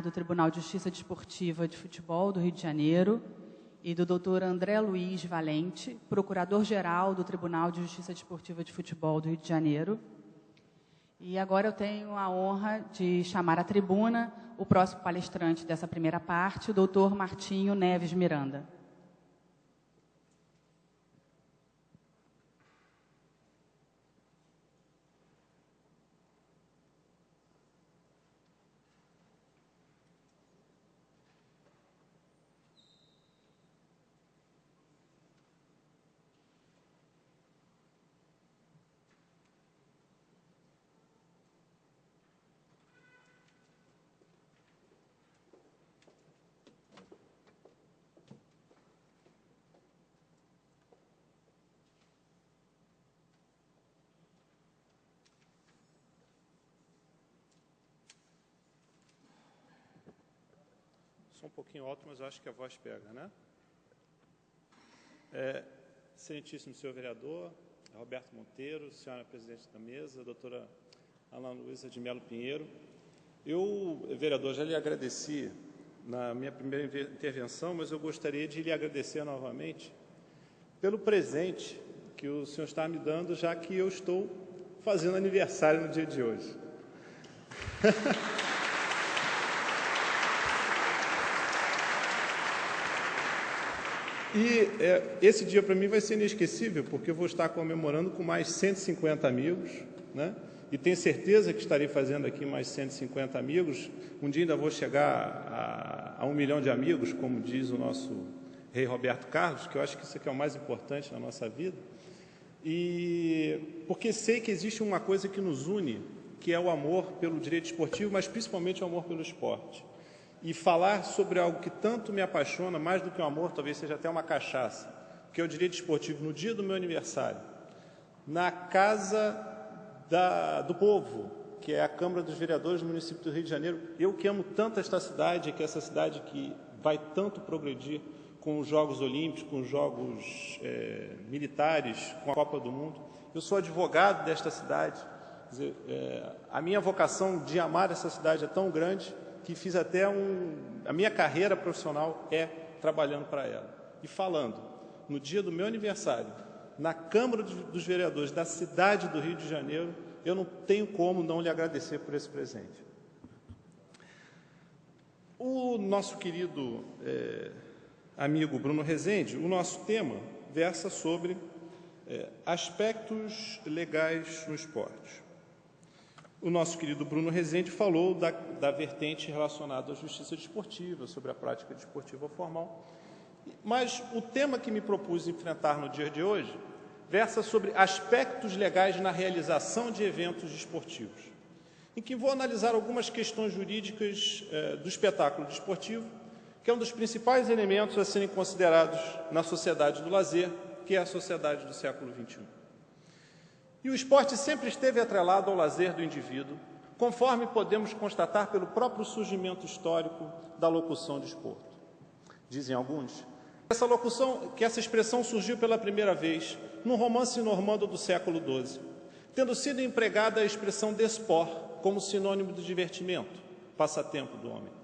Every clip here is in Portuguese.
Liminar do Tribunal de Justiça Desportiva de Futebol do Rio de Janeiro e do Dr. André Luiz Valente, Procurador-Geral do Tribunal de Justiça Desportiva de Futebol do Rio de Janeiro. E agora eu tenho a honra de chamar à tribuna o próximo palestrante dessa primeira parte, o Dr. Martinho Neves Miranda. Só um pouquinho alto, mas eu acho que a voz pega, né? Excelentíssimo senhor vereador, Roberto Monteiro, senhora presidente da mesa, doutora Ana Luísa de Melo Pinheiro. Eu, vereador, já lhe agradeci na minha primeira intervenção, mas eu gostaria de lhe agradecer novamente pelo presente que o senhor está me dando, já que eu estou fazendo aniversário no dia de hoje. E esse dia para mim vai ser inesquecível, porque eu vou estar comemorando com mais 150 amigos, né? E tenho certeza que estarei fazendo aqui mais 150 amigos. Um dia ainda vou chegar a 1 milhão de amigos, como diz o nosso rei Roberto Carlos, que eu acho que isso aqui é o mais importante na nossa vida. E porque sei que existe uma coisa que nos une, que é o amor pelo direito esportivo, mas principalmente o amor pelo esporte. E falar sobre algo que tanto me apaixona, mais do que um amor, talvez seja até uma cachaça, que é o direito esportivo, no dia do meu aniversário, na Casa do Povo, que é a Câmara dos Vereadores do município do Rio de Janeiro. Eu que amo tanto esta cidade, que é essa cidade que vai tanto progredir com os Jogos Olímpicos, com os Jogos Militares, com a Copa do Mundo. Eu sou advogado desta cidade. Quer dizer, a minha vocação de amar essa cidade é tão grande que fiz até a minha carreira profissional trabalhando para ela. E falando, no dia do meu aniversário, na Câmara dos Vereadores da cidade do Rio de Janeiro, eu não tenho como não lhe agradecer por esse presente. O nosso querido amigo Bruno Rezende, o nosso tema versa sobre aspectos legais no esporte. O nosso querido Bruno Rezende falou da vertente relacionada à justiça desportiva, sobre a prática desportiva formal. Mas o tema que me propus enfrentar no dia de hoje versa sobre aspectos legais na realização de eventos desportivos, em que vou analisar algumas questões jurídicas do espetáculo desportivo, que é um dos principais elementos a serem considerados na sociedade do lazer, que é a sociedade do século XXI. E o esporte sempre esteve atrelado ao lazer do indivíduo, conforme podemos constatar pelo próprio surgimento histórico da locução desporto. Dizem alguns que essa expressão surgiu pela primeira vez num romance normando do século XII, tendo sido empregada a expressão desport como sinônimo de divertimento, passatempo do homem.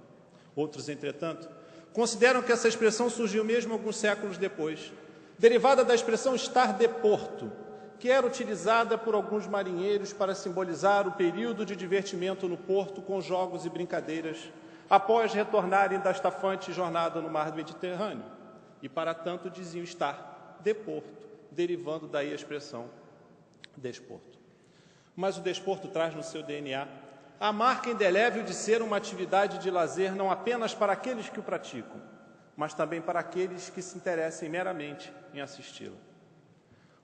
Outros, entretanto, consideram que essa expressão surgiu mesmo alguns séculos depois, derivada da expressão estar de porto, que era utilizada por alguns marinheiros para simbolizar o período de divertimento no porto com jogos e brincadeiras, após retornarem da estafante jornada no mar Mediterrâneo, e para tanto diziam estar de porto, derivando daí a expressão desporto. Mas o desporto traz no seu DNA a marca indelével de ser uma atividade de lazer não apenas para aqueles que o praticam, mas também para aqueles que se interessem meramente em assisti-la.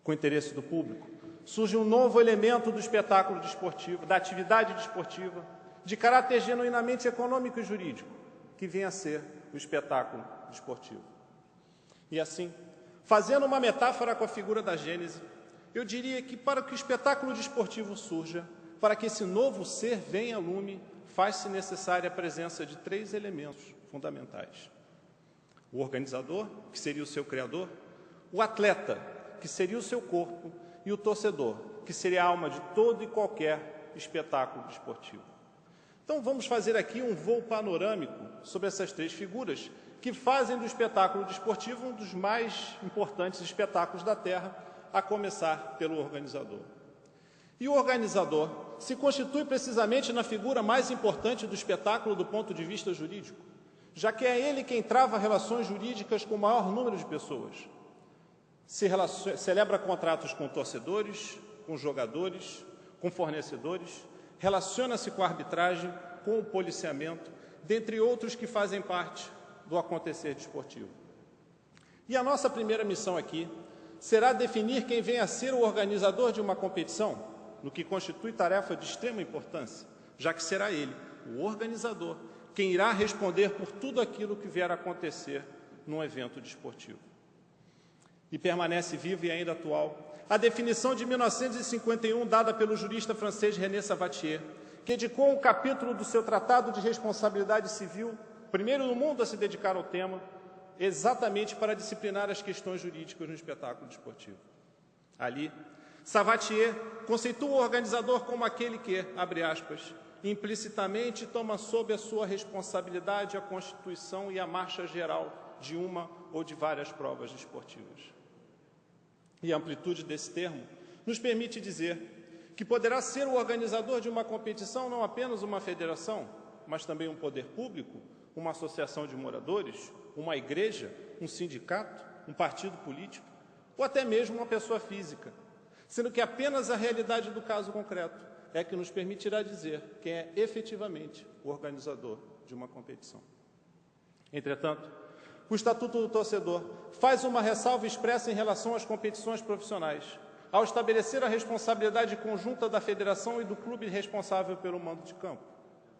Com o interesse do público, surge um novo elemento do espetáculo desportivo, da atividade desportiva, de caráter genuinamente econômico e jurídico, que vem a ser o espetáculo desportivo. E assim, fazendo uma metáfora com a figura da Gênese, eu diria que para que o espetáculo desportivo surja, para que esse novo ser venha a lume, faz-se necessária a presença de 3 elementos fundamentais. O organizador, que seria o seu criador, o atleta, que seria o seu corpo, e o torcedor, que seria a alma de todo e qualquer espetáculo desportivo. Então, vamos fazer aqui um voo panorâmico sobre essas três figuras que fazem do espetáculo desportivo um dos mais importantes espetáculos da Terra, a começar pelo organizador. E o organizador se constitui precisamente na figura mais importante do espetáculo do ponto de vista jurídico, já que é ele quem trava relações jurídicas com o maior número de pessoas. Celebra contratos com torcedores, com jogadores, com fornecedores, relaciona-se com a arbitragem, com o policiamento, dentre outros que fazem parte do acontecer desportivo. E a nossa primeira missão aqui será definir quem vem a ser o organizador de uma competição, no que constitui tarefa de extrema importância, já que será ele, o organizador, quem irá responder por tudo aquilo que vier a acontecer num evento desportivo. E permanece viva e ainda atual a definição de 1951 dada pelo jurista francês René Savatier, que dedicou um capítulo do seu Tratado de Responsabilidade Civil, primeiro no mundo a se dedicar ao tema, exatamente para disciplinar as questões jurídicas no espetáculo desportivo. Ali, Savatier conceitua o organizador como aquele que, abre aspas, implicitamente toma sob a sua responsabilidade a constituição e a marcha geral de uma ou de várias provas desportivas. E a amplitude desse termo nos permite dizer que poderá ser o organizador de uma competição não apenas uma federação, mas também um poder público, uma associação de moradores, uma igreja, um sindicato, um partido político, ou até mesmo uma pessoa física, sendo que apenas a realidade do caso concreto é que nos permitirá dizer quem é efetivamente o organizador de uma competição. Entretanto, o Estatuto do Torcedor faz uma ressalva expressa em relação às competições profissionais, ao estabelecer a responsabilidade conjunta da federação e do clube responsável pelo mando de campo.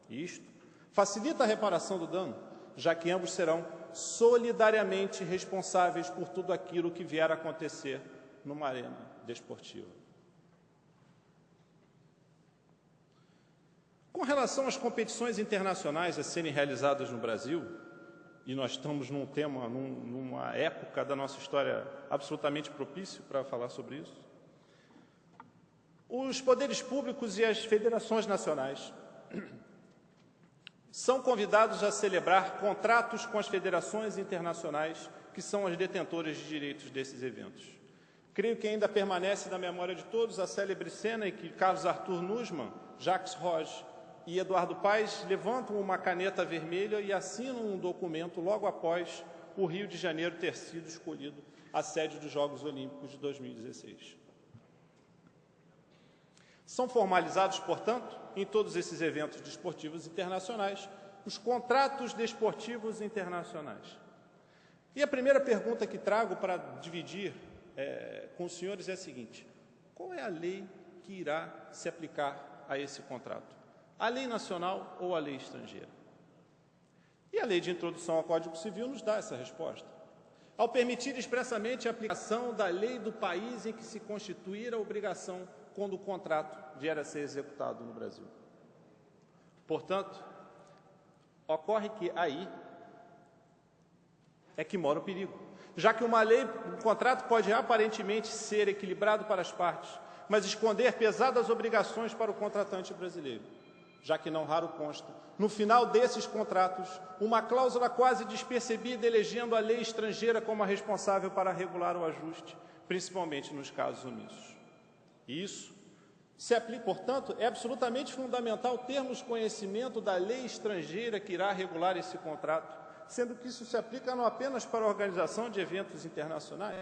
E isto facilita a reparação do dano, já que ambos serão solidariamente responsáveis por tudo aquilo que vier a acontecer numa arena desportiva. Com relação às competições internacionais a serem realizadas no Brasil, e nós estamos numa época da nossa história absolutamente propício para falar sobre isso, os poderes públicos e as federações nacionais são convidados a celebrar contratos com as federações internacionais que são as detentoras de direitos desses eventos. Creio que ainda permanece na memória de todos a célebre cena em que Carlos Arthur Nussmann, Jacques Roche e Eduardo Paes levantam uma caneta vermelha e assinam um documento logo após o Rio de Janeiro ter sido escolhido a sede dos Jogos Olímpicos de 2016. São formalizados, portanto, em todos esses eventos desportivos internacionais, os contratos desportivos internacionais. E a primeira pergunta que trago para dividir com os senhores é a seguinte: qual é a lei que irá se aplicar a esse contrato? A lei nacional ou a lei estrangeira? E a lei de introdução ao Código Civil nos dá essa resposta, ao permitir expressamente a aplicação da lei do país em que se constituir a obrigação quando o contrato vier a ser executado no Brasil. Portanto, ocorre que aí é que mora o perigo, já que um contrato pode aparentemente ser equilibrado para as partes, mas esconder pesadas obrigações para o contratante brasileiro, já que não raro consta, no final desses contratos, uma cláusula quase despercebida elegendo a lei estrangeira como a responsável para regular o ajuste, principalmente nos casos omissos. Isso se aplica, portanto, é absolutamente fundamental termos conhecimento da lei estrangeira que irá regular esse contrato, sendo que isso se aplica não apenas para a organização de eventos internacionais,